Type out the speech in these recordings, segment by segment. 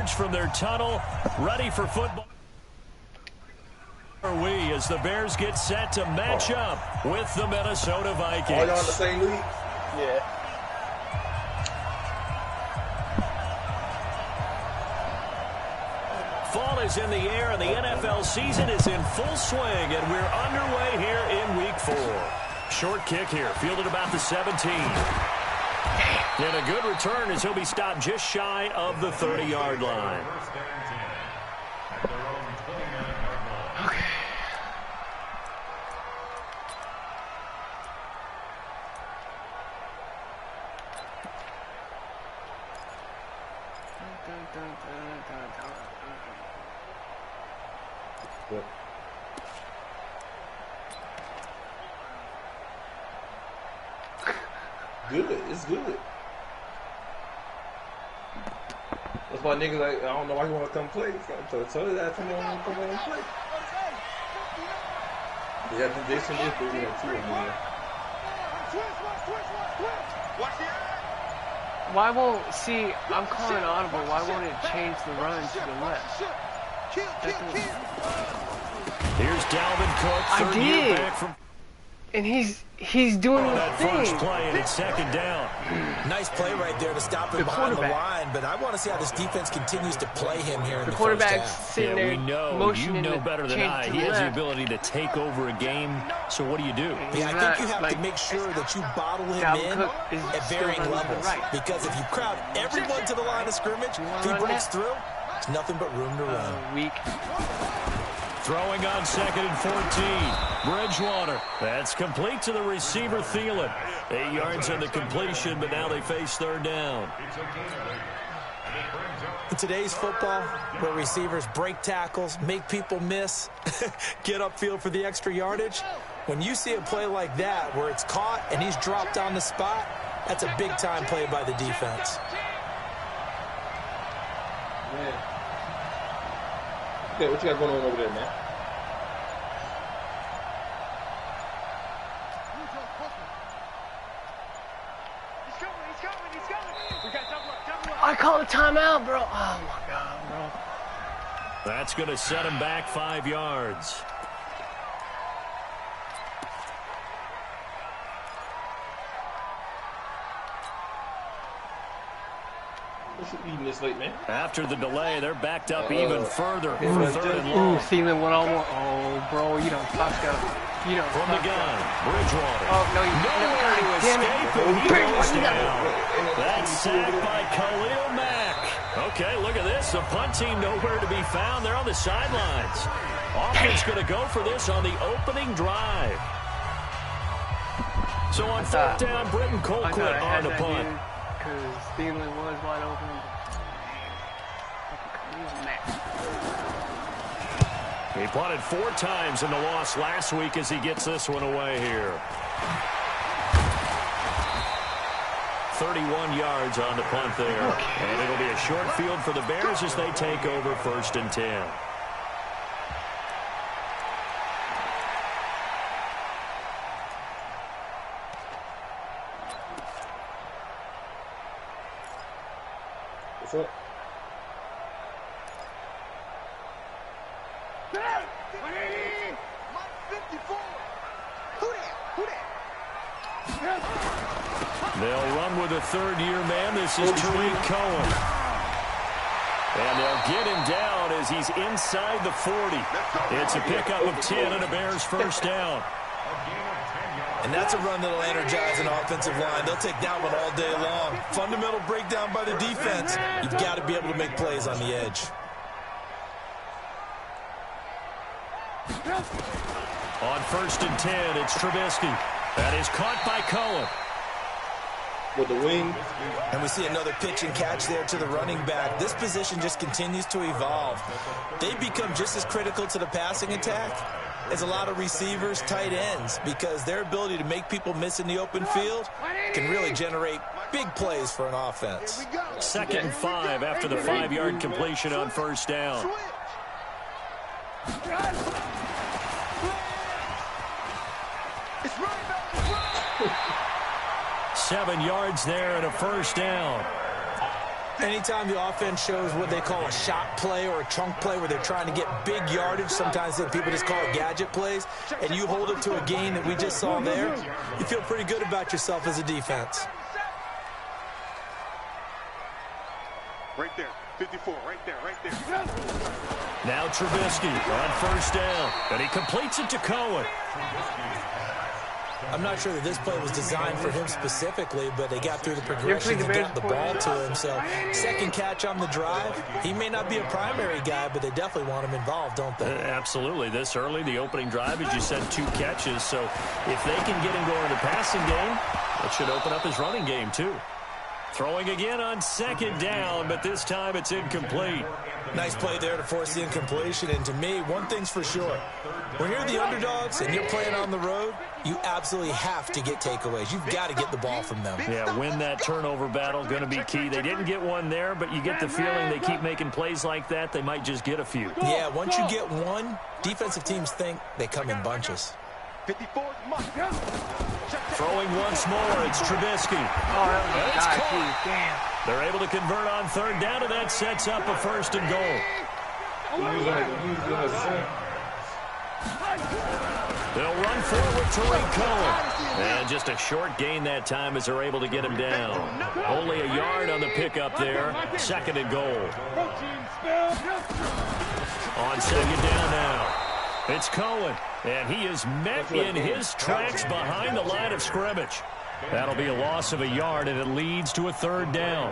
emerge from their tunnel, ready for football. As the Bears get set to match up with the Minnesota Vikings. All y'all in the same league? Yeah. Fall is in the air, and the NFL season is in full swing, and we're underway here in Week 4. Short kick here, fielded about the 17. And a good return as he'll be stopped just shy of the 30-yard line. Okay. Good. It's good. That's why niggas like, I don't know why you want to come play. So that come on and play. Yeah, they should be doing that too. Why won't, see, I'm calling audible, why won't it change the run to the left? Here's Dalvin Cook. I did. Back from and he's doing the that thing. First play, and it's second down. Nice play right there to stop him behind the line, but I want to see how this defense continues to play him here in the first half. Sitting there, we know, you know better than I. He has the ability to take over a game, so what do? Yeah, I think you have to make sure that you bottle him in at varying levels, because if you crowd everyone to the line of scrimmage, if he breaks through, there's nothing but room to run. Weak. Throwing on 2nd and 14. Bridgewater. That's complete to the receiver, Thielen. 8 yards on the completion, but now they face third down. In today's football, where receivers break tackles, make people miss, get upfield for the extra yardage, when you see a play like that where it's caught and he's dropped on the spot, that's a big-time play by the defense. Man. Okay, what you got going on over there, man? I call a timeout, bro. Oh, my God, bro. That's going to set him back 5 yards. Eating this late, man. After the delay, they're backed up even further for third and long. Ooh, Thielen one on one. Oh, bro, you done fucked up. You done from the gun, Bridgewater. Oh, no, nowhere to escape, and he goes down. That's sacked by Khalil Mack. Okay, look at this. The punt team nowhere to be found. They're on the sidelines. Offense going to go for this on the opening drive. So on fourth down, Britton Colquitt on the punt. Because Thielen was wide open. He punted 4 times in the loss last week as he gets this one away here. 31 yards on the punt there. And it'll be a short field for the Bears as they take over 1st and 10. What's up? They'll run with a third-year man. This is Tariq Cohen. And they'll get him down as he's inside the 40. It's a pickup of 10 and a Bears first down. And that's a run that'll energize an offensive line. They'll take that one all day long. Fundamental breakdown by the defense. You've got to be able to make plays on the edge. On 1st and 10, it's Trubisky. That is caught by Cohen. With the wing. And we see another pitch and catch there to the running back. This position just continues to evolve. They become just as critical to the passing attack as a lot of receivers, tight ends, because their ability to make people miss in the open field can really generate big plays for an offense. 2nd and 5 after the 5-yard completion on 1st down. Seven yards there and a first down. Anytime the offense shows what they call a shot play or a chunk play where they're trying to get big yardage, sometimes people just call it gadget plays, and you hold it to a gain that we just saw there, you feel pretty good about yourself as a defense. Right there, 54, right there. Now Trubisky on first down, and he completes it to Cohen. I'm not sure that this play was designed for him specifically, but they got through the progressions and got the ball to him. So second catch on the drive. He may not be a primary guy, but they definitely want him involved, don't they? Absolutely. This early, the opening drive, as you said, 2 catches. So if they can get him going in the passing game, it should open up his running game too. Throwing again on second down, but this time it's incomplete. Nice play there to force the incompletion. And to me, one thing's for sure. When you're the underdogs and you're playing on the road, you absolutely have to get takeaways. You've got to get the ball from them. Yeah, win that turnover battle, going to be key. They didn't get one there, but you get the feeling they keep making plays like that, they might just get a few. Yeah, once you get one, defensive teams think they come in bunches. 54 Throwing once more, it's Trubisky. Oh, that was a guy, too. Damn. They're able to convert on third down, and that sets up a first and goal. They'll run forward to Cohen. And just a short gain that time as they're able to get him down. Only a yard on the pickup there. Second and goal. On second down now. It's Cohen, and he is met in his tracks behind the line of scrimmage. That'll be a loss of a yard, and it leads to a third down.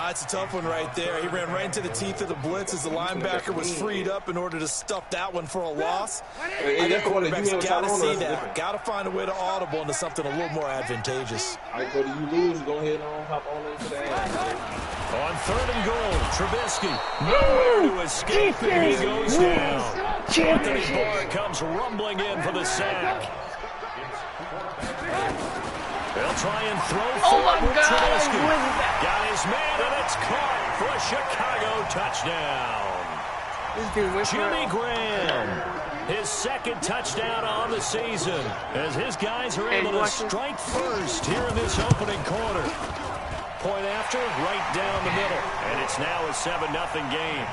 It's a tough one right there. He ran right into the teeth of the blitz as the linebacker was freed up in order to stuff that one for a loss. I think quarterback's got to see that. Got to find a way to audible into something a little more advantageous. Cody, you lose, go ahead and hop on into the end. On third and goal, Trubisky nowhere to escape, and he goes down. Anthony Barr comes rumbling in for the sack. They'll try and throw forward with Trubisky. Got his man, and it's caught for a Chicago touchdown. Jimmy Graham, his second touchdown on the season, as his guys are able to strike first here in this opening quarter. Point after, right down the middle, and it's now a 7-0 game.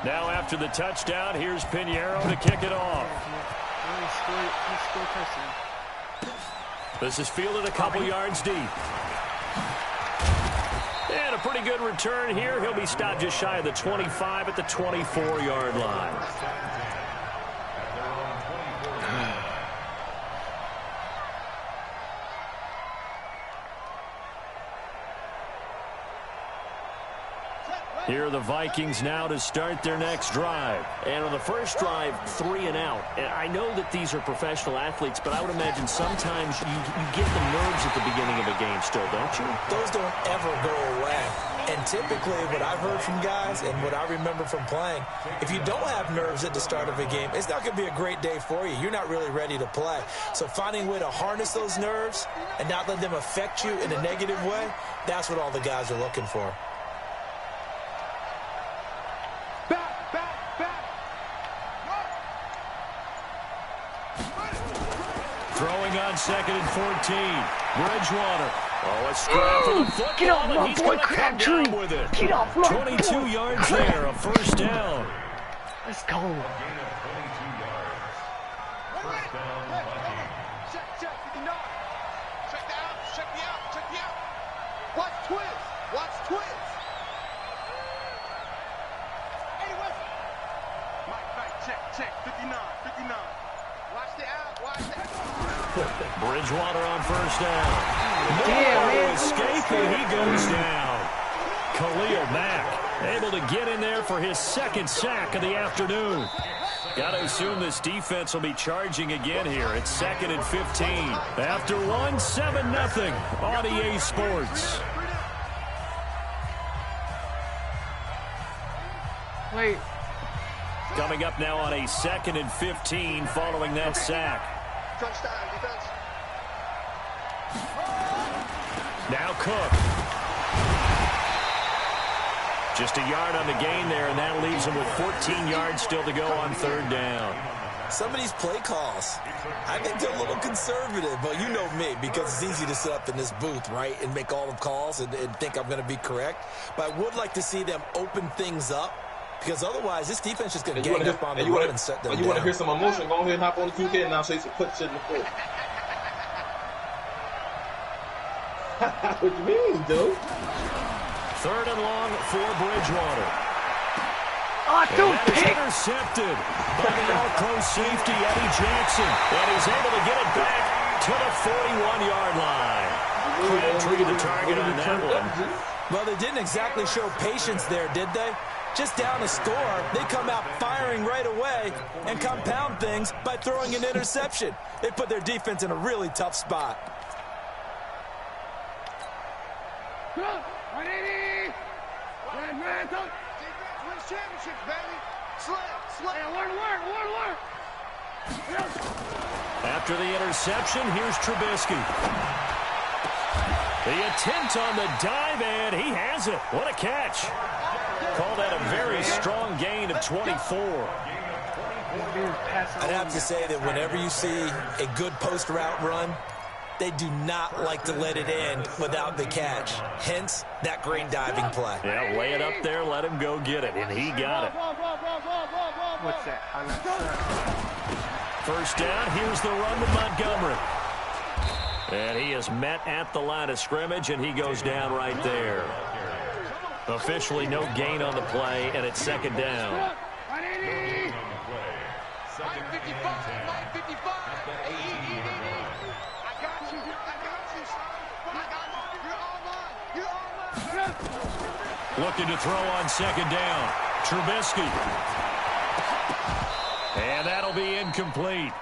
Now after the touchdown, here's Pinheiro to kick it off. This is fielded a couple yards deep. And a pretty good return here. He'll be stopped just shy of the 25 at the 24-yard line. Here are the Vikings now to start their next drive. And on the first drive, 3 and out. And I know that these are professional athletes, but I would imagine sometimes you get the nerves at the beginning of a game still, don't you? Those don't ever go away. And typically what I've heard from guys and what I remember from playing, if you don't have nerves at the start of a game, it's not going to be a great day for you. You're not really ready to play. So finding a way to harness those nerves and not let them affect you in a negative way, that's what all the guys are looking for. Throwing on second and 14. Bridgewater. Oh, a scrap for the football. Get off my boy, Crabtree. With it. Get off my 22 yards there, a first down. Let's go. Check the out. Watch twins. Hey, Mike, check. 59. Watch the out. Bridgewater on first down. Damn, man. Escape, and he goes down. Khalil Mack able to get in there for his second sack of the afternoon. Got to assume this defense will be charging again here. It's second and 15. After 7-0 on EA Sports. Wait. Coming up now on a second and 15 following that sack. Defense. Now Cook. Just a yard on the gain there, and that leaves him with 14 yards still to go on third down. Some of these play calls, I think they're a little conservative, but you know me, because it's easy to sit up in this booth, right, and make all the calls and think I'm going to be correct. But I would like to see them open things up, because otherwise this defense is going to gang up on the run and set them down. You want to hear some emotion? Go ahead and hop on the 2K and I'll show you some put shit in the foot. What you mean, dude? 3rd and long for Bridgewater. Oh, dude, pick! Intercepted by the all-pro safety, Eddie Jackson. And he's able to get it back to the 41-yard line. Crabtree the target on that one. Well, they didn't exactly show patience there, did they? Just down a score, they come out firing right away and compound things by throwing an interception. They put their defense in a really tough spot. Championships, baby. Slap. After the interception, here's Trubisky. The attempt on the dive, and he has it. What a catch. Call that a very strong gain of 24. I'd have to say that whenever you see a good post route run, they do not like to let it end without the catch. Hence, that great diving play. Yeah, lay it up there, let him go get it, and he got it. What's that? I'm not sure. First down, here's the run to Montgomery. And he is met at the line of scrimmage, and he goes down right there. Officially no gain on the play, and it's 2nd down. Looking to throw on 2nd down. Trubisky. And that'll be incomplete.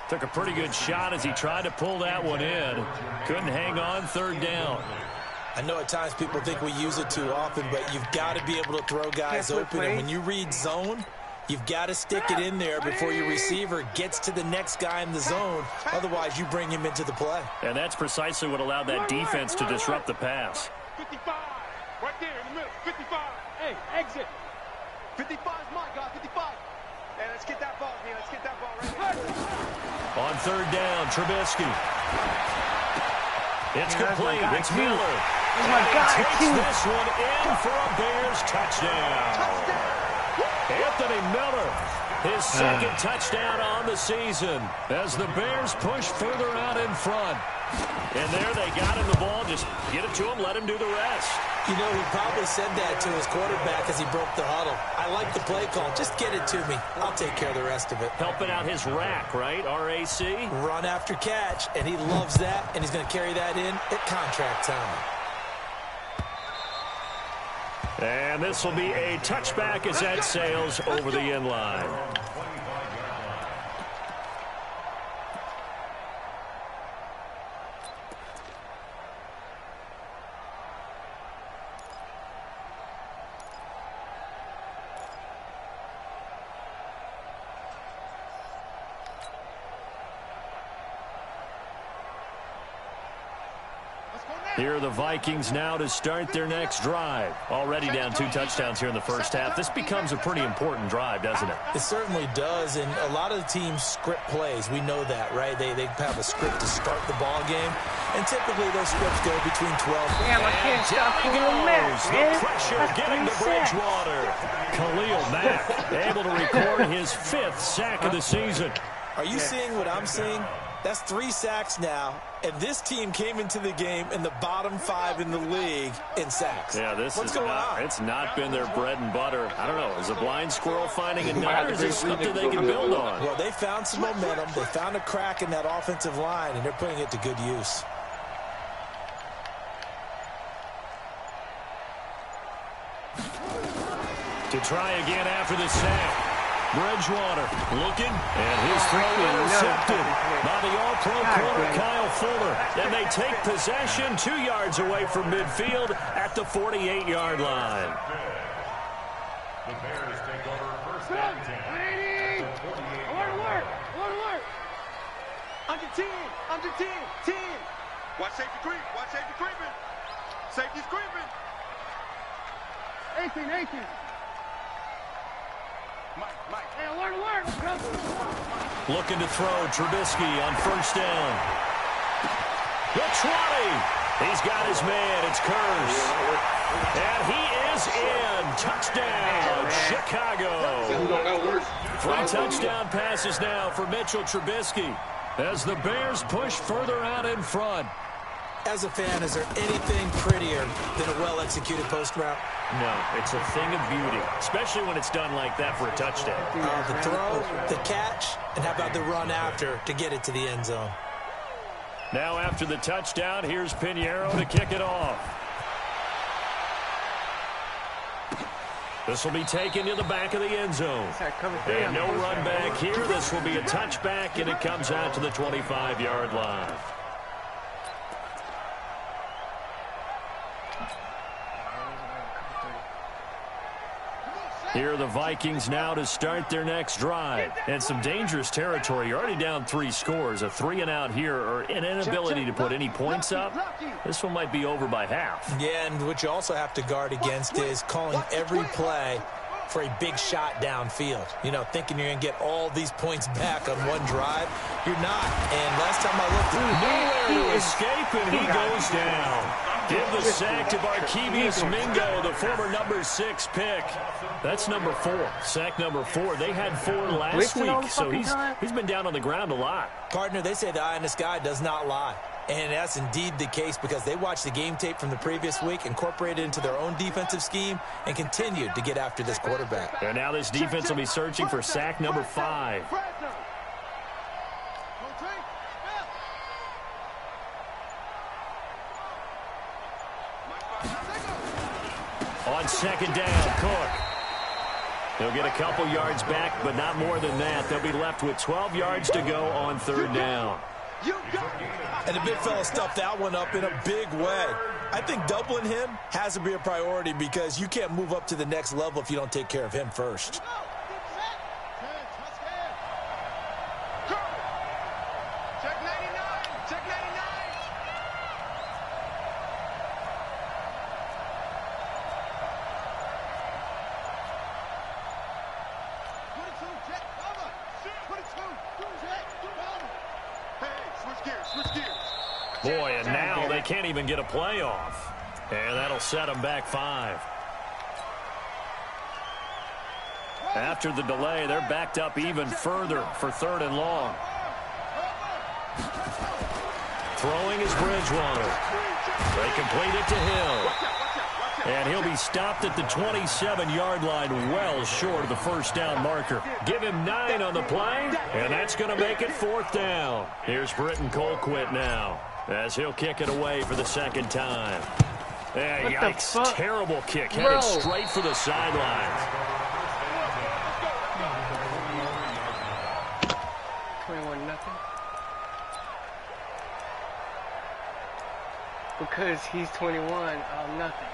Took a pretty good shot as he tried to pull that one in. Couldn't hang on. 3rd down. I know at times people think we use it too often, but you've got to be able to throw guys open. And when you read zone, you've got to stick it in there before your receiver gets to the next guy in the zone. Otherwise, you bring him into the play. And that's precisely what allowed that defense to disrupt the pass. 55. Right there in the middle. 55. Hey, exit. 55 is my guy. 55. Hey, let's get that ball, man. Let's get that ball right here. On 3rd down, Trubisky. It's complete. It's Miller. Oh my God, Takes this one in for a Bears touchdown. Anthony Miller, his 2nd touchdown on the season as the Bears push further out in front. And there they got him the ball. Just get it to him, let him do the rest. You know, he probably said that to his quarterback as he broke the huddle. I like the play call. Just get it to me. I'll take care of the rest of it. Helping out his rack, right? R-A-C? Run after catch, and he loves that, and he's going to carry that in at contract time. And this will be a touchback as that sails over the end line. Here are the Vikings now to start their next drive. Already down 2 touchdowns here in the first half. This becomes a pretty important drive, doesn't it? It certainly does, and a lot of the teams script plays. We know that, right? They have a script to start the ball game, and typically those scripts go between 12 Damn, I can't stop Khalil Mack, man. The pressure getting to Bridgewater. Khalil Mack able to record his 5th sack of the season. Are you seeing what I'm seeing? That's 3 sacks now, and this team came into the game in the bottom 5 in the league in sacks. Yeah, What's going on? It's not been their bread and butter. I don't know. Is a blind squirrel finding a nut, or is it something they can build on? Well, they found some momentum. They found a crack in that offensive line, and they're putting it to good use. To try again after the sack. Bridgewater looking, and his throw intercepted by the all-pro corner Kyle Fuller. And they take possession 2 yards away from midfield at the 48-yard line. The Bears take over 1st and 10. Alert! Under 10! Under 10! 10! Watch safety creep! Watch safety creeping! Safety's creeping! 18! Looking to throw. Trubisky on first down. The 20. He's got his man. It's Curse. And he is in. Touchdown, Chicago. 3 touchdown passes now for Mitchell Trubisky as the Bears push further out in front. As a fan, is there anything prettier than a well-executed post route? No, it's a thing of beauty, especially when it's done like that for a touchdown. The throw, the catch, and how about the run after to get it to the end zone? Now after the touchdown, here's Pinheiro to kick it off. This will be taken to the back of the end zone. And no run back here. This will be a touchback, and it comes out to the 25-yard line. Here are the Vikings now to start their next drive. And some dangerous territory. You're already down 3 scores. A 3-and-out here or an inability to put any points up. This one might be over by half. Yeah, and what you also have to guard against is calling every play for a big shot downfield. You know, thinking you're going to get all these points back on one drive. You're not. And last time I looked, nowhere to escape, and he goes down. Give the sack to Barkevius Mingo, the former number 6 pick. That's number 4. Sack number 4. They had 4 last week, so he's been down on the ground a lot. Partner, they say the eye in the sky does not lie. And that's indeed the case because they watched the game tape from the previous week, incorporated it into their own defensive scheme, and continued to get after this quarterback. And now this defense will be searching for sack number 5. On second down, Cook. He'll get a couple yards back, but not more than that. They'll be left with 12 yards to go on third down. And the big fella stuffed that one up in a big way. I think doubling him has to be a priority because you can't move up to the next level if you don't take care of him first. Boy, and now they can't even get a play off. And that'll set them back 5. After the delay, they're backed up even further for 3rd and long. Throwing is Bridgewater. They complete it to Hill. And he'll be stopped at the 27-yard line, well short of the first down marker. Give him 9 on the play, and that's going to make it 4th down. Here's Britton Colquitt now, as he'll kick it away for the 2nd time. Yikes, terrible kick, headed straight for the sidelines. 21-0. Because he's 21, nothing.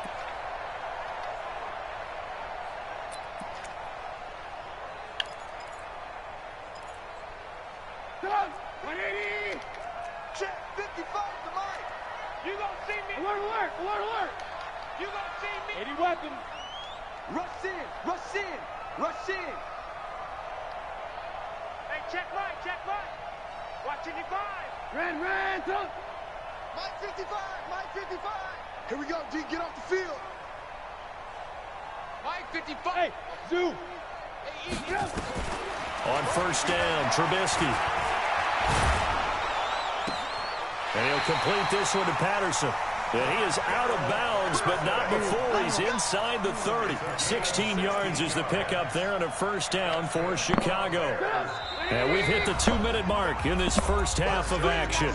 Check 55 to Mike. You gonna see me? Alert, alert, alert, alert. You gonna see me? Any weapon. Rush in, rush in, rush in. Hey, check right, check right. Watch 55. Ran, up. Mike 55, Mike 55. Here we go, D, get off the field. Mike 55. Hey, Zoo. Hey, On first down, Trubisky. And he'll complete this one to Patterson. And he is out of bounds, but not before he's inside the 30. 16 yards is the pickup there on a first down for Chicago. And we've hit the 2-minute mark in this first half of action.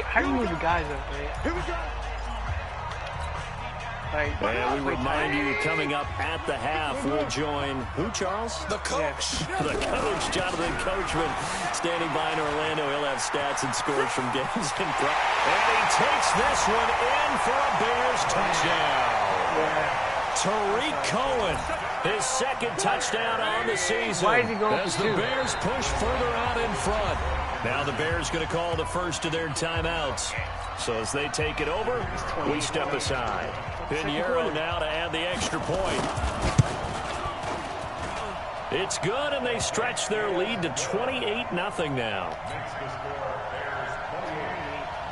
How do you move the guys up, man? Here we go. And we remind you, coming up at the half, we'll join, who, Charles? The coach. The coach, Jonathan Coachman, standing by in Orlando. He'll have stats and scores from games in front. And he takes this one in for a Bears touchdown. Tariq Cohen, his 2nd touchdown on the season. Why is he going as the Bears push further out in front. Now the Bears going to call the first of their timeouts. So as they take it over, we step aside. Pinheiro now to add the extra point. It's good, and they stretch their lead to 28-0 now. Makes the score Bears 28,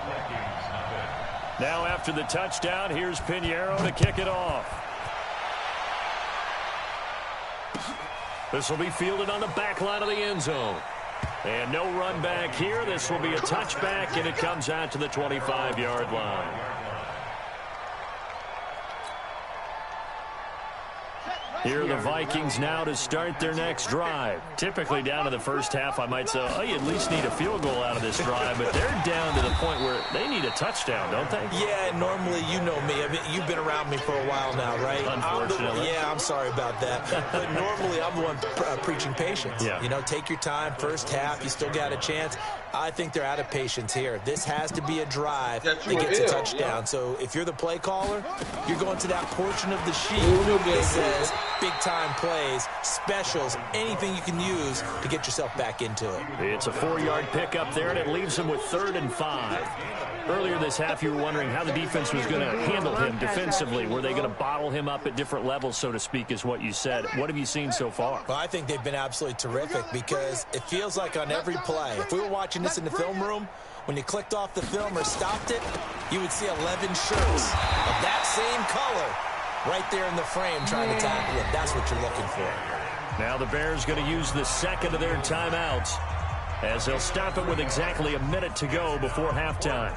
Vikings nothing. Now after the touchdown, here's Pinheiro to kick it off. This will be fielded on the back line of the end zone. And no run back here. This will be a touchback, and it comes out to the 25-yard line. Here are the Vikings now to start their next drive. Typically down to the first half, I might say, oh, you at least need a field goal out of this drive, but they're down to the point where they need a touchdown, don't they? Yeah, normally, you know me. I mean, you've been around me for a while now, right? Unfortunately. I'm sorry about that. But normally, I'm the one preaching patience. Yeah. You know, take your time. First half, you still got a chance. I think they're out of patience here. This has to be a drive that gets a touchdown. So if you're the play caller, you're going to that portion of the sheet that says big-time plays, specials, anything you can use to get yourself back into it. It's a 4-yard pickup there, and it leaves them with 3rd and 5. Earlier this half, you were wondering how the defense was going to handle him defensively. Were they going to bottle him up at different levels, so to speak, is what you said. What have you seen so far? Well, I think they've been absolutely terrific because it feels like on every play, if we were watching this in the film room, when you clicked off the film or stopped it, you would see 11 shirts of that same color right there in the frame trying to tackle it. That's what you're looking for. Now the Bears going to use the second of their timeouts as they'll stop it with exactly a minute to go before halftime.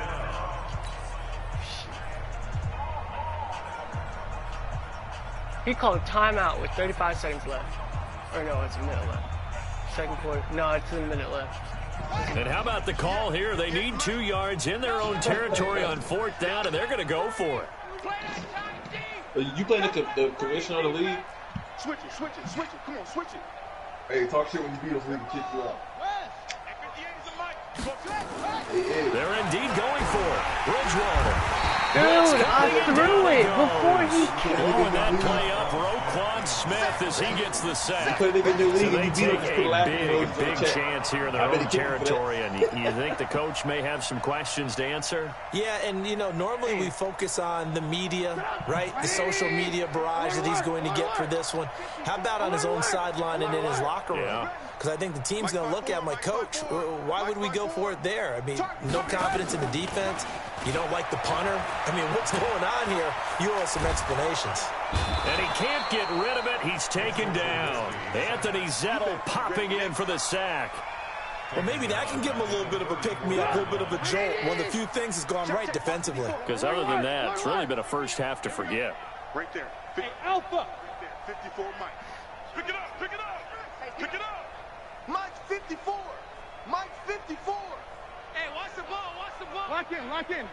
He called a timeout with 35 seconds left. Or no, it's a minute left. Second quarter. No, it's a minute left. And how about the call here? They need 2 yards in their own territory on 4th down, and they're going to go for it. You playing the commissioner of the league? Switch it. Come on, switch it. Hey, talk shit when you beat us, we can kick you out. They're indeed going for it. Bridgewater. Dude, I threw it before he Blowing that play up, Roquan Smith as he gets the sack. So So they take a big chance here in their own territory, and you think the coach may have some questions to answer? Yeah, and, you know, normally we focus on the media, right? The social media barrage that he's going to get for this one. How about on his own sideline and in his locker room? Yeah. Because I think the team's going to look at him like, Coach, why would we go for it there? I mean, no confidence in the defense. You don't like the punter. I mean, what's going on here? You owe us some explanations. And he can't get rid of it. He's taken down. Anthony Zettel popping in for the sack. Well, maybe that can give him a little bit of a pick-me-up, a little bit of a jolt. One of the few things has gone right defensively. Because other than that, it's really been a first half to forget. Right there. Hey, Alpha. 54 Mike. Pick it up. Pick it up. Mike 54. Mike 54. Hey, watch the ball. Lock in. Watch out.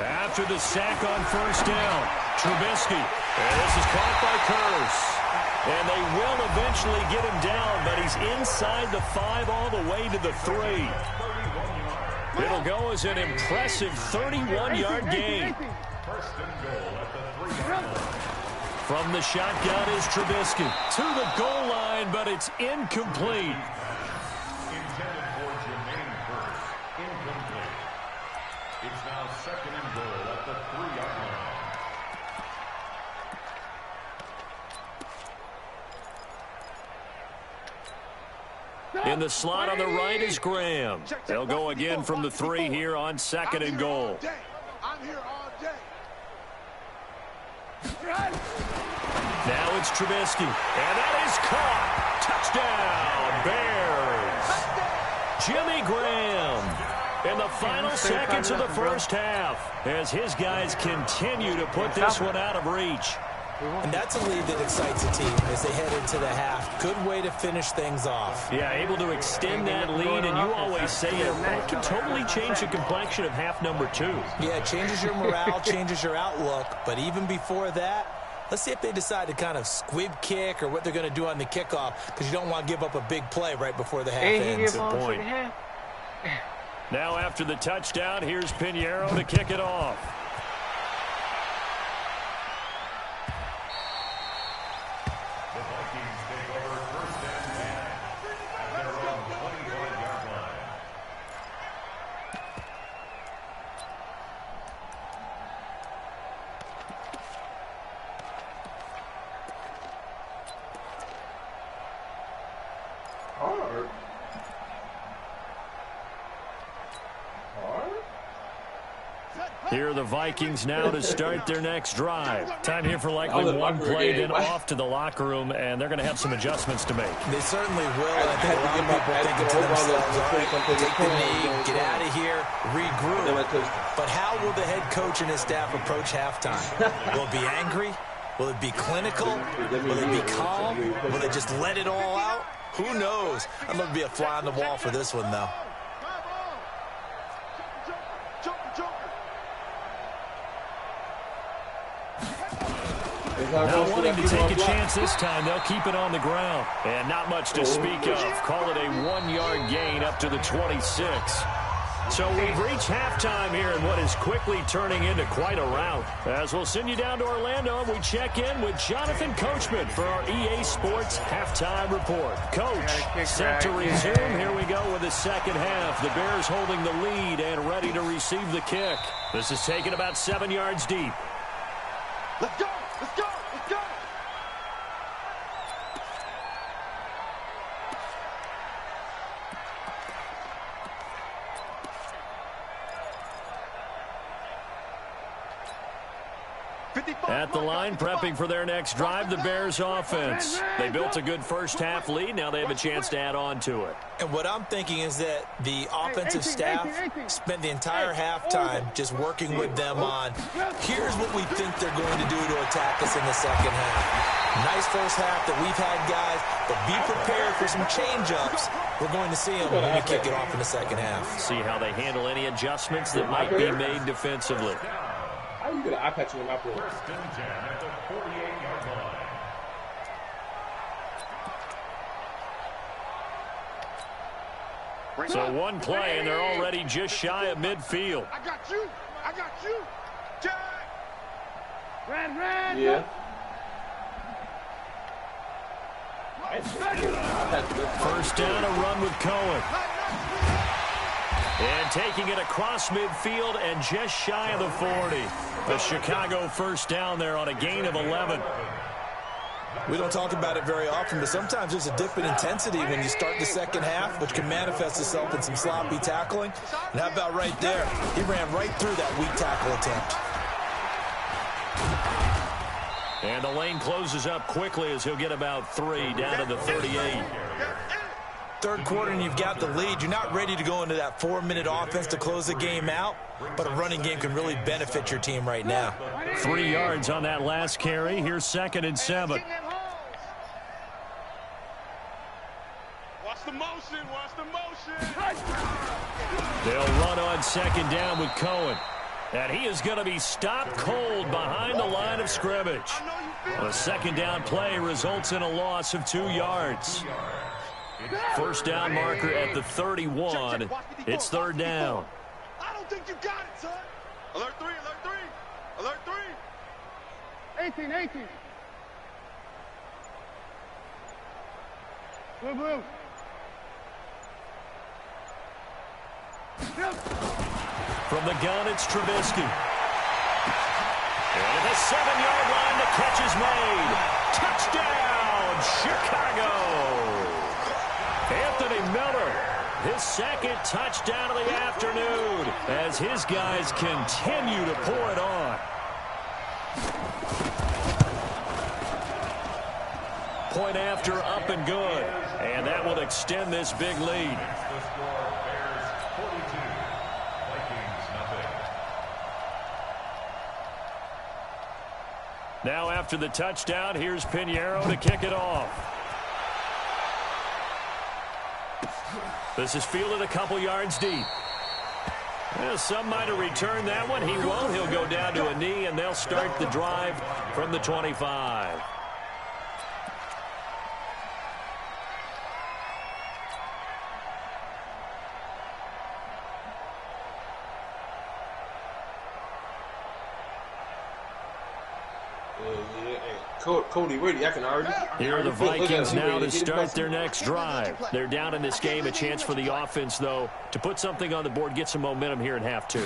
After the sack on 1st down, Trubisky. And this is caught by Curse. And they will eventually get him down, but he's inside the 5 all the way to the 3. It'll go as an impressive 31-yard gain. First and goal at the 3-yard line. From the shotgun is Trubisky to the goal line, but it's incomplete. Intended for Jermaine Burks. Incomplete. It's now 2nd and goal at the 3-yard line. In the slot on the right is Graham. They'll go again from the 3 here on 2nd and goal. I'm here all day. Now it's Trubisky, and that is caught. Touchdown, Bears. Jimmy Graham in the final seconds of the first half as his guys continue to put this one out of reach. And that's a lead that excites a team as they head into the half. Good way to finish things off. Yeah, able to extend that lead, and you always say it, that can totally change the complexion of half number 2. Yeah, it changes your morale, changes your outlook. But even before that, let's see if they decide to kind of squib kick or what they're going to do on the kickoff, because you don't want to give up a big play right before the half ends. Good point. Now after the touchdown, here's Pinheiro to kick it off. The Vikings take over 1st and 10 at their own 25-yard line. Here are the Vikings now to start their next drive. Time here for likely one play, then off to the locker room, and they're going to have some adjustments to make. They certainly will. I think a lot of people thinking to themselves, all right, take the knee, get out of here, regroup. But how will the head coach and his staff approach halftime? Will it be angry? Will it be clinical? Will it be calm? Will they just let it all out? Who knows? I'd love to be a fly on the wall for this one, though. Not wanting to take a chance this time, they'll keep it on the ground. And not much to speak of. Call it a 1-yard gain up to the 26. So we've reached halftime here in what is quickly turning into quite a rout. As we'll send you down to Orlando, and we check in with Jonathan Coachman for our EA Sports Halftime Report. Coach, set to resume. Here we go with the second half. The Bears holding the lead and ready to receive the kick. This is taken about 7 yards deep. Let's go! Let's go! Let's go! At the line, prepping for their next drive, the Bears offense. They built a good first-half lead. Now they have a chance to add on to it. And what I'm thinking is that the offensive staff spent the entire halftime just working with them on, here's what we think they're going to do to attack us in the second half. Nice first half that we've had, guys, but be prepared for some change-ups. We're going to see them when we kick it off in the second half. See how they handle any adjustments that might be made defensively. How you get an eye patch in my play? First and 10 at the 48-yard line. So one play, and they're already just shy of midfield. I got you. I got you. Jack. Red. Yeah. First down, a run with Cohen. And taking it across midfield and just shy of the 40. The Chicago first down there on a gain of 11. We don't talk about it very often, but sometimes there's a dip in intensity when you start the second half, which can manifest itself in some sloppy tackling. And how about right there? He ran right through that weak tackle attempt. And the lane closes up quickly as he'll get about 3 down to the 38. Third quarter and you've got the lead. You're not ready to go into that 4-minute offense to close the game out, but a running game can really benefit your team right now. 3 yards on that last carry. Here's 2nd and 7. Watch the motion. Watch the motion. They'll run on 2nd down with Cohen. And he is going to be stopped cold behind the line of scrimmage. The 2nd down play results in a loss of 2 yards. First down marker at the 31. It's 3rd down. I don't think you got it, son. Alert 3, alert 3. Alert 3. 18. Blue. From the gun, it's Trubisky. And at the 7-yard line, the catch is made. Touchdown, Chicago. Anthony Miller, his 2nd touchdown of the afternoon as his guys continue to pour it on. Point after, up and good. And that will extend this big lead. The score, Bears 42, Vikings nothing. Now after the touchdown, here's Pinheiro to kick it off. This is fielded a couple yards deep. Well, some might have returned that one. He won't. He'll go down to a knee, and they'll start the drive from the 25. Cody ready. I can already. Here are the Vikings now to start their next drive. They're down in this game. A chance for the offense, though, to put something on the board, get some momentum here in half 2.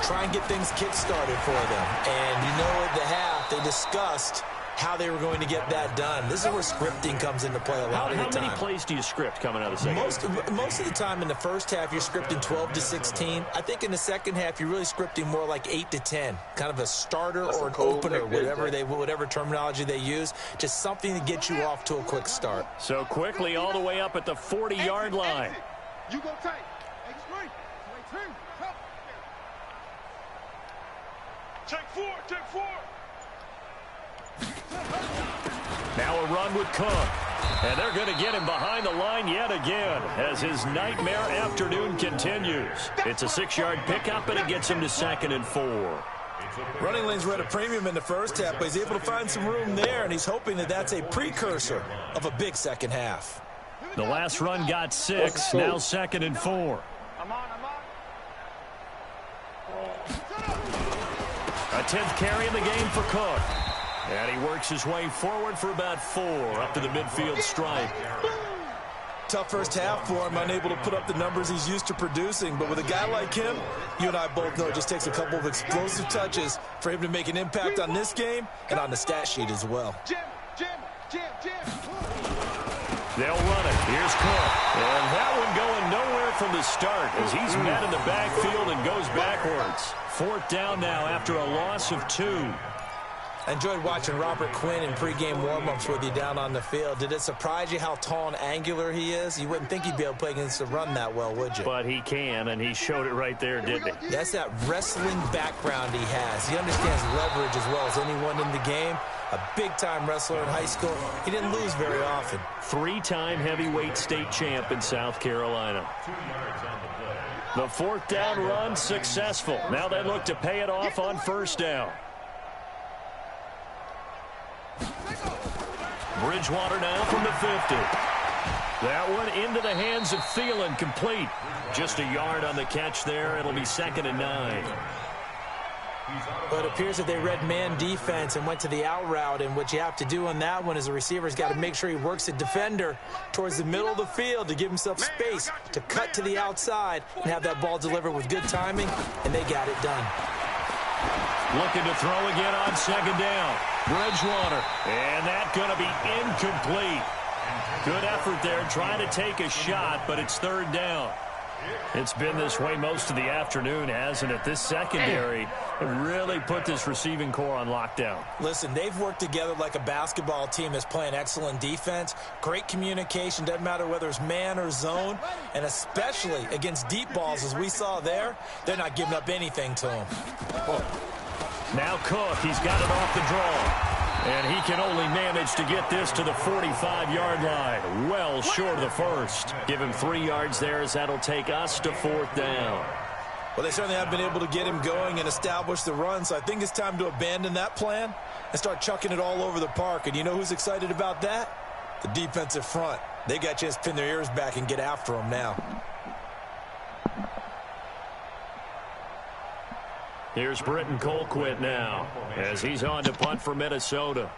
Try and get things kick-started for them. And you know at the half, they discussed how they were going to get that done. This is where scripting comes into play a lot of the time. How many plays do you script coming out of the second? Most of the time in the first half, you're scripting 12 to 16. I think in the second half, you're really scripting more like 8 to 10, kind of a starter or an opener, whatever terminology they use, just something to get you off to a quick start. So quickly all the way up at the 40-yard line. You go tight. Check four. Now a run with Cook. And they're going to get him behind the line yet again as his nightmare afternoon continues. It's a 6-yard pickup, and it gets him to 2nd and 4. Running lanes were at a premium in the first half, but he's able to find some room there, and he's hoping that that's a precursor of a big second half. The last run got 6, now 2nd and 4. A 10th carry in the game for Cook. And he works his way forward for about 4 up to the midfield stripe. Tough first half for him, unable to put up the numbers he's used to producing. But with a guy like him, you and I both know it just takes a couple of explosive touches for him to make an impact on this game and on the stat sheet as well. They'll run it. Here's Cook. And that one going nowhere from the start as he's met in the backfield and goes backwards. 4th down now after a loss of 2. I enjoyed watching Robert Quinn in pregame warm-ups with you down on the field. Did it surprise you how tall and angular he is? You wouldn't think he'd be able to play against the run that well, would you? But he can, and he showed it right there, didn't he? That's that wrestling background he has. He understands leverage as well as anyone in the game. A big-time wrestler in high school. He didn't lose very often. 3-time heavyweight state champ in South Carolina. The 4th down run successful. Now they look to pay it off on 1st down. Bridgewater now from the 50. That one into the hands of Thielen, complete. Just a yard on the catch there. It'll be 2nd and 9. But it appears that they read man defense and went to the out route, and what you have to do on that one is the receiver's got to make sure he works the defender towards the middle of the field to give himself space to cut to the outside and have that ball delivered with good timing, and they got it done. Looking to throw again on 2nd down. Bridgewater, and that's going to be incomplete. Good effort there trying to take a shot, but it's 3rd down. It's been this way most of the afternoon, hasn't it? This secondary really put this receiving core on lockdown. Listen, they've worked together like a basketball team that's playing excellent defense. Great communication, doesn't matter whether it's man or zone, and especially against deep balls, as we saw there, they're not giving up anything to them. Now Cook, he's got it off the draw. And he can only manage to get this to the 45-yard line. Well short of the first. Give him 3 yards there as that'll take us to 4th down. Well, they certainly have been able to get him going and establish the run, so I think it's time to abandon that plan and start chucking it all over the park. And you know who's excited about that? The defensive front. They got a chance to pin their ears back and get after him now. Here's Britton Colquitt now as he's on to punt for Minnesota.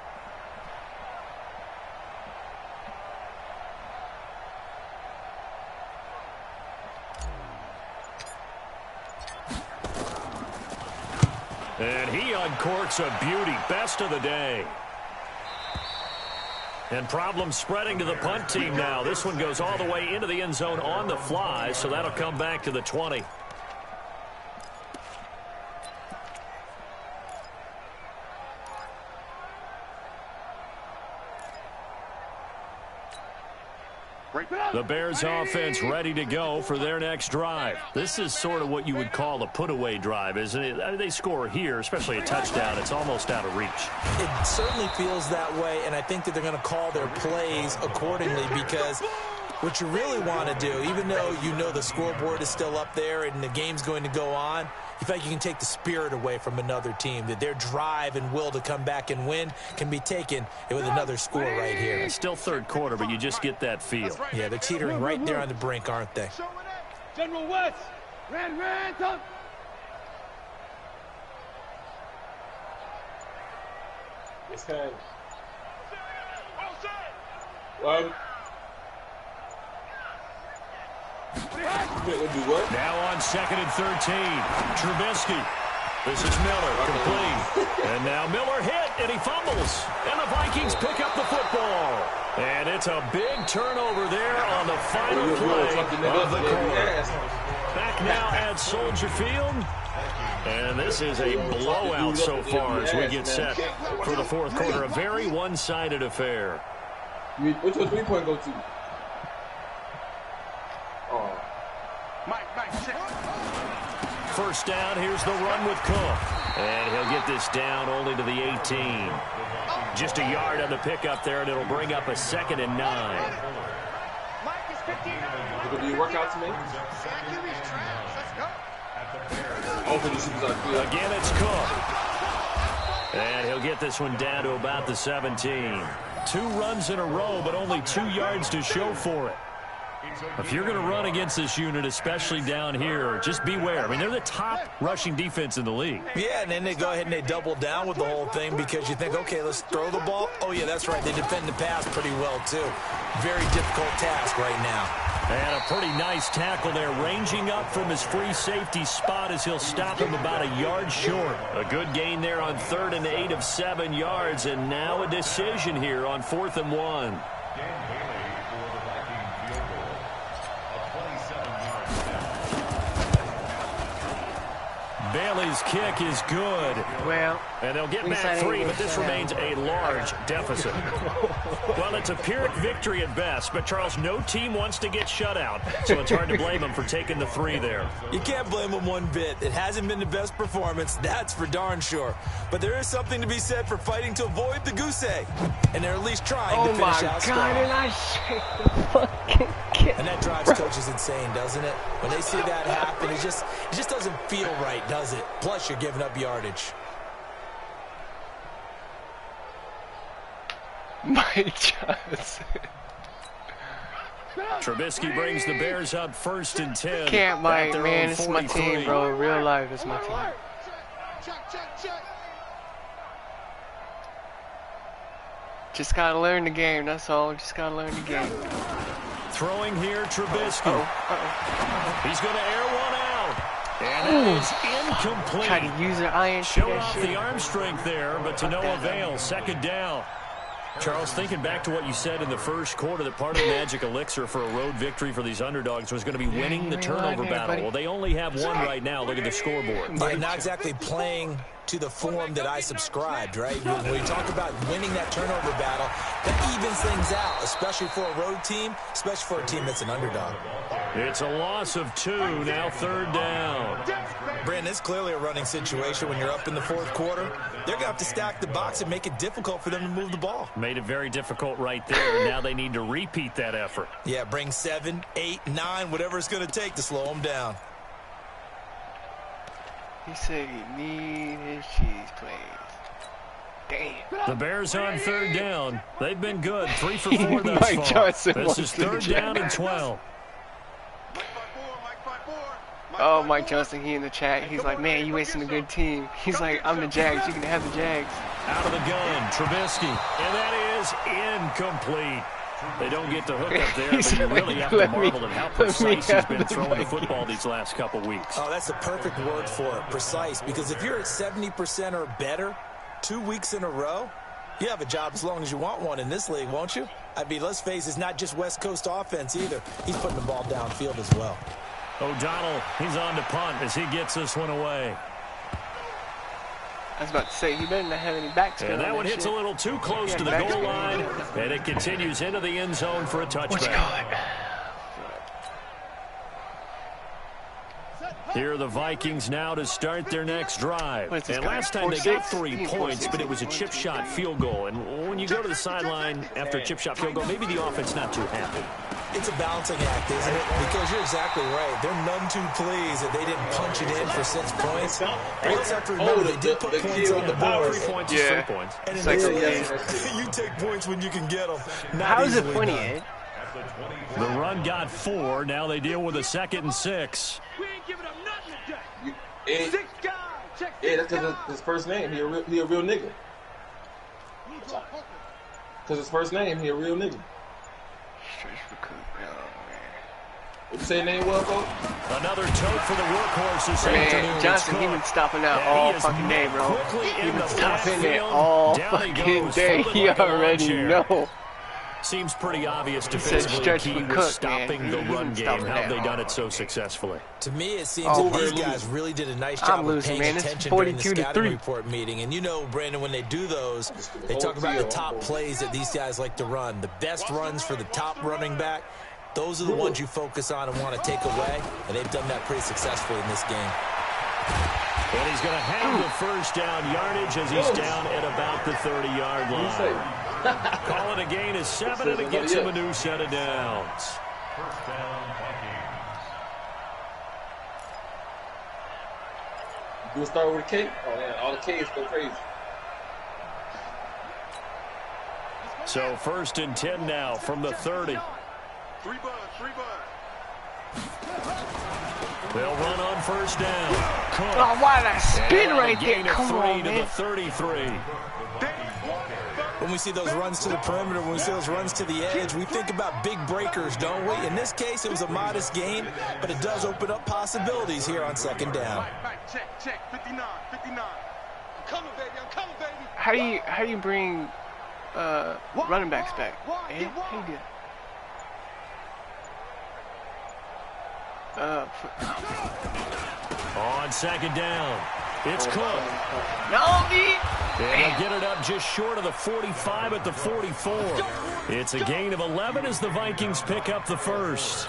And he uncorks a beauty. Best of the day. And problems spreading to the punt team now. This one goes all the way into the end zone on the fly, so that'll come back to the 20. The Bears offense ready to go for their next drive. This is sort of what you would call a put-away drive, isn't it? I mean, they score here, especially a touchdown. It's almost out of reach. It certainly feels that way, and I think that they're going to call their plays accordingly because what you really want to do, even though you know the scoreboard is still up there and the game's going to go on, you feel like you can take the spirit away from another team, that their drive and will to come back and win can be taken with another score right here. It's still 3rd quarter, but you just get that feel. Yeah, they're teetering right there on the brink, aren't they? General West, ran, come. It's time. One. Now on 2nd and 13. Trubisky. This is Miller, complete. And now Miller hit, and he fumbles. And the Vikings pick up the football. And it's a big turnover there on the final play of the quarter. Back now at Soldier Field. And this is a blowout so far as we get set for the fourth quarter. A very one-sided affair. Which was 3-point go to? First down, here's the run with Cook. And he'll get this down only to the 18. Just a yard on the pickup there, and it'll bring up a 2nd and 9. Do you work out to me? Again, it's Cook. And he'll get this one down to about the 17. 2 runs in a row, but only 2 yards to show for it. If you're going to run against this unit, especially down here, just beware. I mean, they're the top rushing defense in the league. Yeah, and then they go ahead and they double down with the whole thing because you think, okay, let's throw the ball. Oh, yeah, that's right. They defend the pass pretty well, too. Very difficult task right now. And a pretty nice tackle there, ranging up from his free safety spot as he'll stop him about a yard short. A good gain there on 3rd and 8 of 7 yards, and now a decision here on 4th and 1. Bailey's kick is good. Well, and they'll get back 3, but this remains a large deficit. Well, it's a Pyrrhic victory at best, but, Charles, no team wants to get shut out, so it's hard to blame them for taking the 3 there. You can't blame them one bit. It hasn't been the best performance, that's for darn sure. But there is something to be said for fighting to avoid the goose egg, and they're at least trying to finish out strong. Oh, my God, and I shake the fucking kick. And that drives coaches insane, doesn't it? When they see that happen, it just doesn't feel right, does it? Plus, you're giving up yardage. Mike Johnson. Trubisky brings the Bears up 1st and 10. Can't, Mike, man. This is my team, bro. Real life is my team. Just gotta learn the game, that's all. Just gotta learn the game. Throwing here, Trubisky. He's going to air one out. And it is incomplete. Try to use their iron. Showing off the arm strength there, but to no avail. 2nd down. Charles, thinking back to what you said in the first quarter, that part of the magic elixir for a road victory for these underdogs was going to be winning the turnover battle. Well, they only have 1 right now. Look at the scoreboard. Yeah, not exactly playing to the form that I subscribed, right? When you talk about winning that turnover battle, that evens things out, especially for a road team, especially for a team that's an underdog. It's a loss of 2, now 3rd down. Brandon, it's clearly a running situation when you're up in the 4th quarter. They're going to have to stack the box and make it difficult for them to move the ball. Made it very difficult right there. Now they need to repeat that effort. Yeah, bring 7, 8, 9, whatever it's going to take to slow them down. He said he need his cheese, please. Damn. The Bears on 3rd down. They've been good. 3 for 4 thus far. Johnson this is 3rd down and 12. Oh, Mike Johnson, he in the chat. He's like, man, you wasting a good team. He's like, I'm the Jags. You can have the Jags. Out of the gun, Trubisky. And that is incomplete. They don't get the hook up there, but you really have to marvel at how precise he's been throwing the football these last couple weeks. Oh, that's the perfect word for it, precise. Because if you're at 70% or better 2 weeks in a row, you have a job as long as you want one in this league, won't you? I mean, let's face it, it's not just West Coast offense either. He's putting the ball downfield as well. O'Donnell, he's on to punt as he gets this one away. I was about to say, he better not have any backspin. And that one hits a little too close to the goal line, and it continues into the end zone for a touchback. Here are the Vikings now to start their next drive. And last time they got 3 points, but it was a chip shot field goal. And when you go to the sideline after a chip shot field goal, maybe the offense not too happy. It's a balancing act, isn't it? Because you're exactly right. They're none too pleased that they didn't punch it in for 6 points. We also have to remember they did put points on the board. 3 points is 3 points. And you take points when you can get them. How is it funny, Ed? The run got 4. Now they deal with a 2nd and 6. We ain't giving up nothing today. Yeah, that's because his first name. He a real nigga. Because his first name, he a real nigga. What you say name was, though? Another tote for the workhorse this Man, afternoon. Johnson, he been stopping out all fucking day, bro. He been stopping it all fucking day. He already know. Seems pretty obvious He said defensively stretch key for with Cook, stopping man. the He run been game. stopping How that have they done hard. it so successfully? To me, it seems Oh, that these we're guys losing. really did a nice I'm job of losing, paying man. It's attention during the 42-3. scouting report meeting. And you know, Brandon, when they do those, they talk about the top plays that these guys like to run. The best runs for the top running back, those are the ones you focus on and want to take away. And they've done that pretty successfully in this game. And he's going to have the first down yardage as he's down at about the 30-yard line. Call it a gain of 7, and it gets him a new set of downs. First down, Vikings. You start with a K? Oh, yeah, all the K's go crazy. So 1st and 10 now from the 30. 3 bud. They'll run on first down. Cook. Oh, why that spin And right a there? gain of Come 3 on, to the man. 33. When we see those runs to the perimeter, when we see those runs to the edge, we think about big breakers, don't we? In this case, it was a modest gain, but it does open up possibilities here on 2nd down. Check. 59. I'm coming, baby. How do you bring running backs back? Eh? How you do that? On 2nd down, it's Cook. No, me. And he'll get it up just short of the 45 at the 44. It's a gain of 11 as the Vikings pick up the first.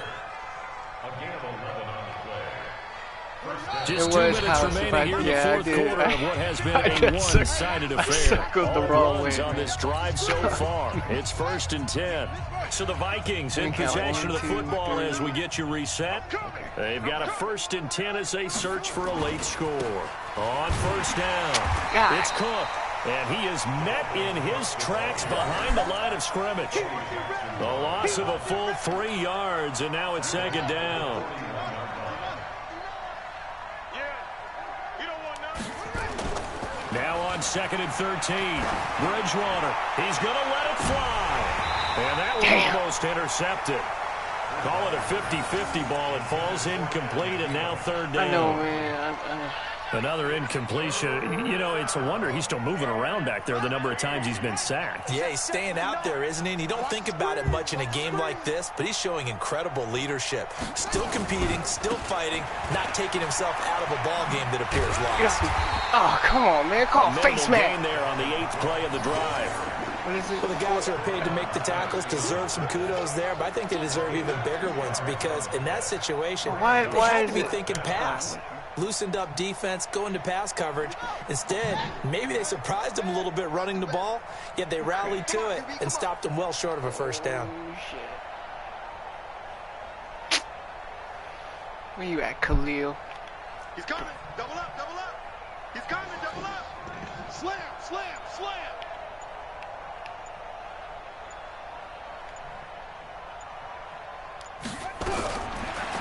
A gain of 11 on the play. Just It 2 was minutes house remaining here in the I fourth did. quarter of what has been I a just- one-sided I affair. circled the All wrong runs way. on this drive so far. It's 1st and 10. So the Vikings in possession of the football as we get you reset. They've got a 1st and 10 as they search for a late score. On 1st down, God. it's Cook. And he is met in his tracks behind the line of scrimmage. The loss of a full 3 yards, and now it's 2nd down. Now on 2nd and 13, Bridgewater. He's going to let it fly. And that one almost intercepted. Call it a 50-50 ball. It falls incomplete, and now 3rd down. I know, man. Another incompletion. You know, it's a wonder he's still moving around back there the number of times he's been sacked. Yeah, he's staying out there, isn't he? And you don't think about it much in a game like this, but he's showing incredible leadership. Still competing, still fighting, not taking himself out of a ball game that appears lost. Oh, come on, man. Call face Minimal gain man. there on the 8th play of the drive. What is it? Well, the guys who are paid to make the tackles deserve some kudos there, but I think they deserve even bigger ones because in that situation, Why they had to is be it- thinking pass. Loosened up defense, going to pass coverage. Instead, maybe they surprised them a little bit running the ball, yet they rallied to it and stopped them well short of a 1st down. Oh, shit. Where you at, Khalil? He's coming. Double up. He's coming. Double up. Slam.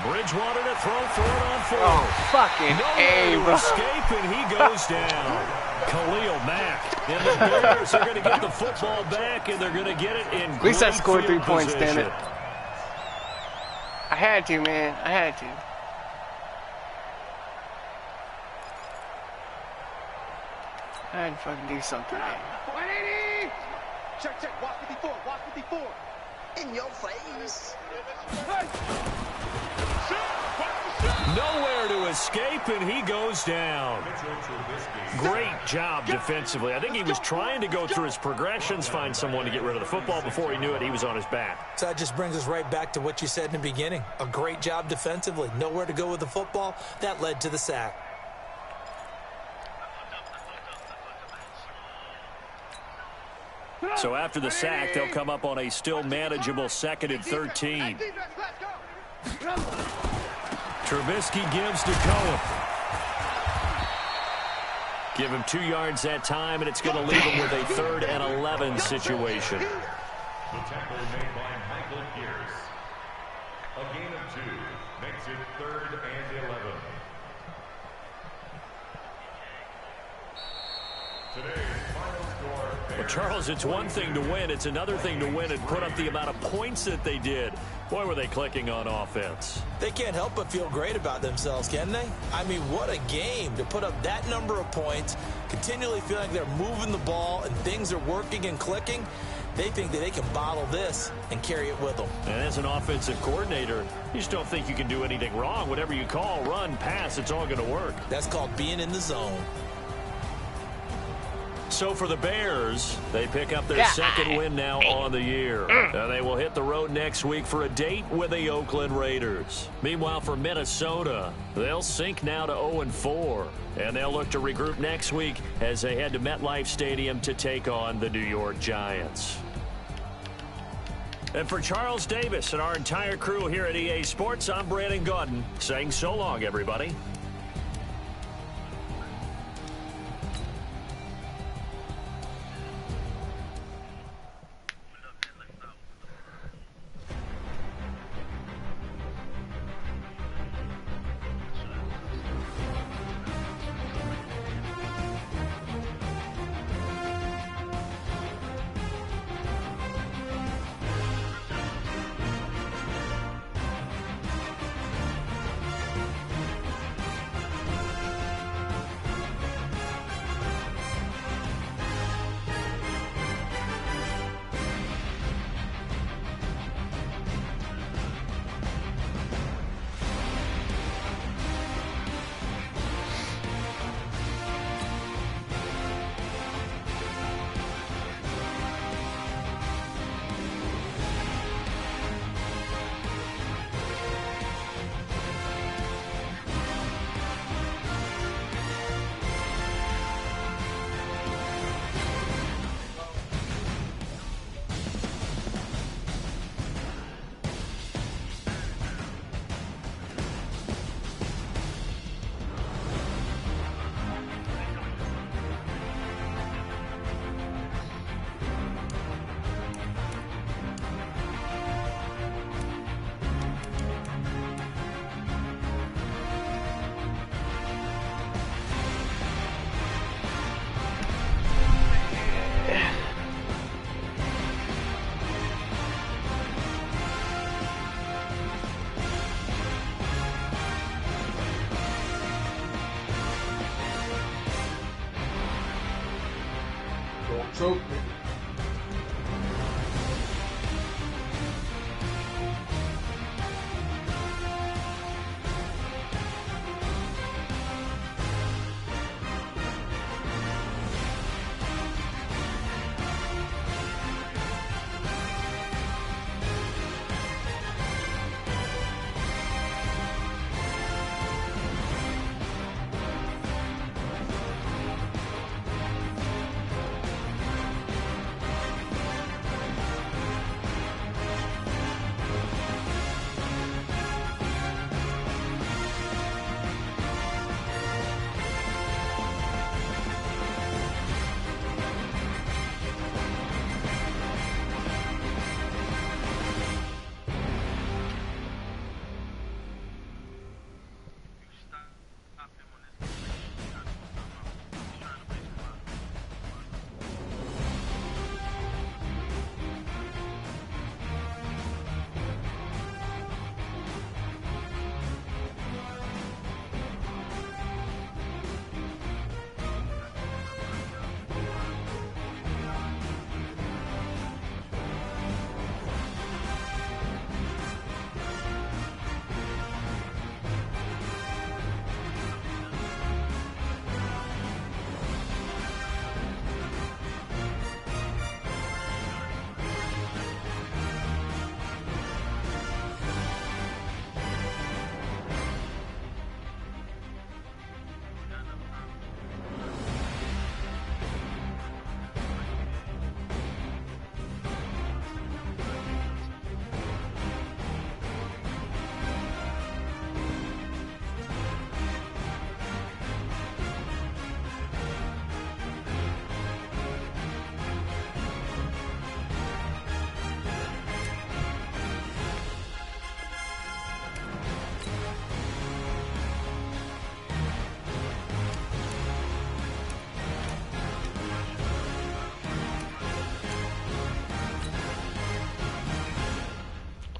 Bridgewater to throw for it on 4. Oh, fucking A, To bro. escape, and he goes down. Khalil Mack. And the Bears are going to get the football back, and they're going to get it in At least I great scored 3 field points, damn it. position. I had to, man. I had to. I had to fucking do something, man. 180. Check. Watch 54. In your face. Nowhere to escape, and he goes down. Great job defensively. I think he was trying to go through his progressions, find someone to get rid of the football. Before he knew it, he was on his back. So that just brings us right back to what you said in the beginning. A great job defensively. Nowhere to go with the football. That led to the sack. So after the sack, they'll come up on a still manageable 2nd and 13. Trubisky gives to Cohen. Give him 2 yards that time, and it's going to leave him with a 3rd and 11 situation. The tackle made by Michael Pierce. A gain of 2 makes it 3rd and 11. Today's final score. Well, Charles, it's one thing to win. It's another thing to win and put up the amount of points that they did. Boy, were they clicking on offense. They can't help but feel great about themselves, can they? I mean, what a game to put up that number of points, continually feeling like they're moving the ball and things are working and clicking. They think that they can bottle this and carry it with them. And as an offensive coordinator, you just don't think you can do anything wrong. Whatever you call, run, pass, it's all going to work. That's called being in the zone. So for the Bears, they pick up their second win now on the year. And they will hit the road next week for a date with the Oakland Raiders. Meanwhile, for Minnesota, they'll sink now to 0-4. And they'll look to regroup next week as they head to MetLife Stadium to take on the New York Giants. And for Charles Davis and our entire crew here at EA Sports, I'm Brandon Gaudin saying so long, everybody. Don't choke me.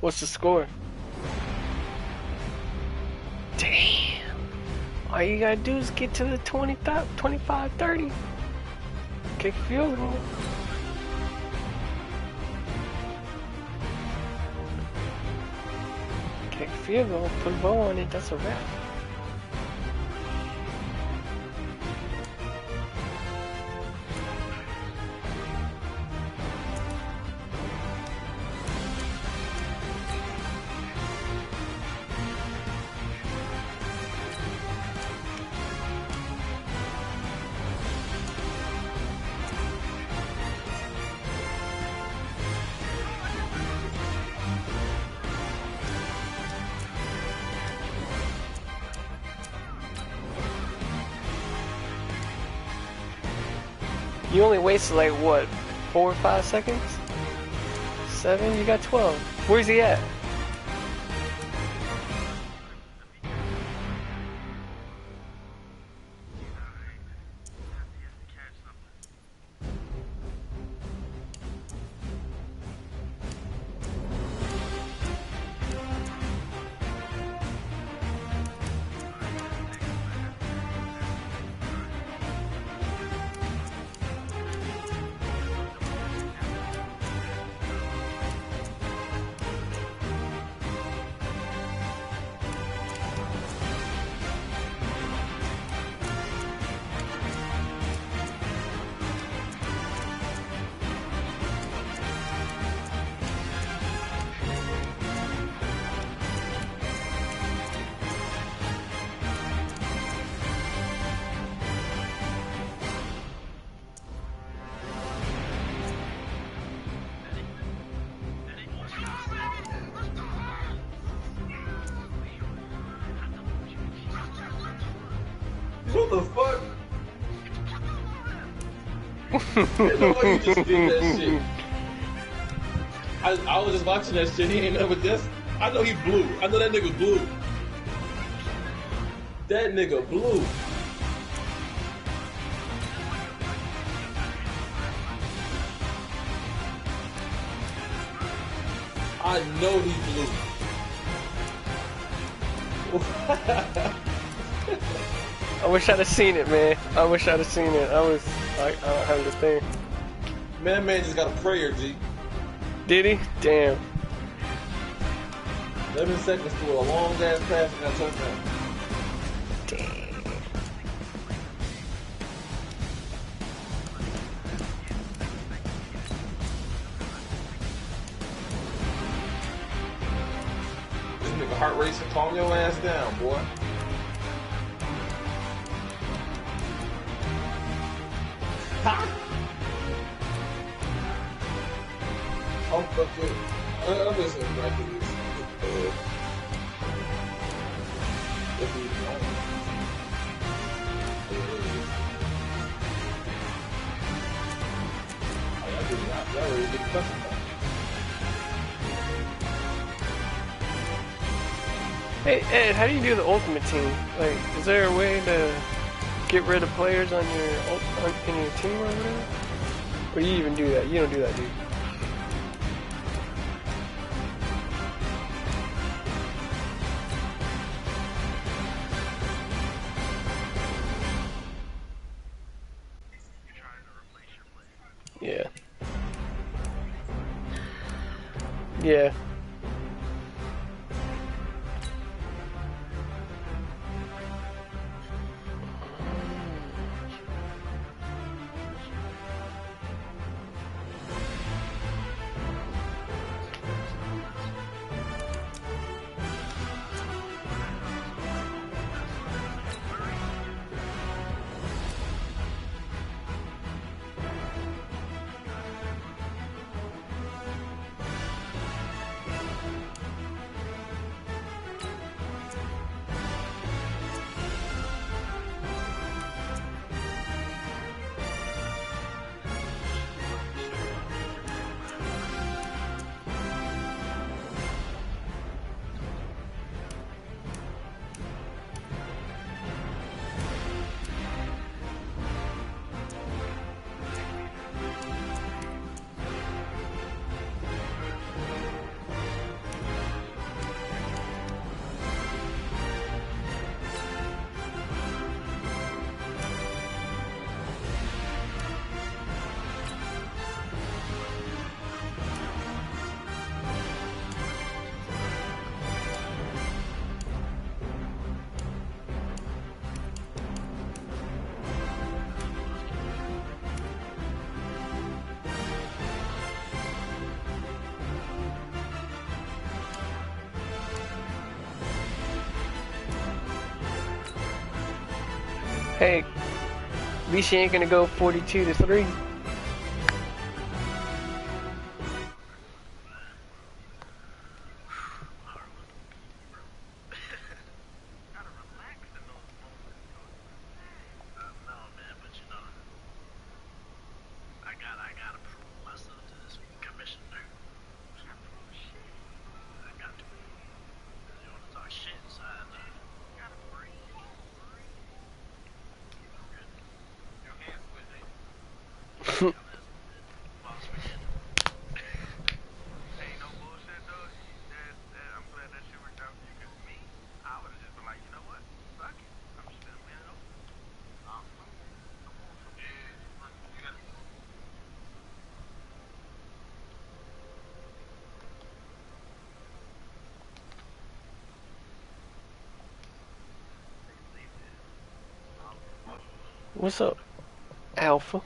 What's the score? Damn. All you gotta do is get to the 25, 30. Kick field goal. Kick field goal, put a bow on it, that's a wrap. You only wasted like what, 4 or 5 seconds? 7? You got 12. Where's he at? What the fuck? There's no way you just did that shit. I was just watching that shit. He ain't never just. I know he blew. I know that nigga blew. That nigga blew. I know he blew. I wish I'd have seen it, man. I wish I'd have seen it. I don't have the thing. Man just got a prayer, G. Did he? Damn. 11 seconds to a long ass pass and got touchdown. Damn. This nigga heart racing, calm your ass down, boy. Ha! I'm fucking. I'm just wrecking this. Hey Ed, how do you do the ultimate team? Like, is there a way to get rid of players on your in your team or whatever? Or you even do that? You don't do that, dude. Yeah. Yeah. Hey, at least you ain't gonna go 42-3. What's up, Alpha?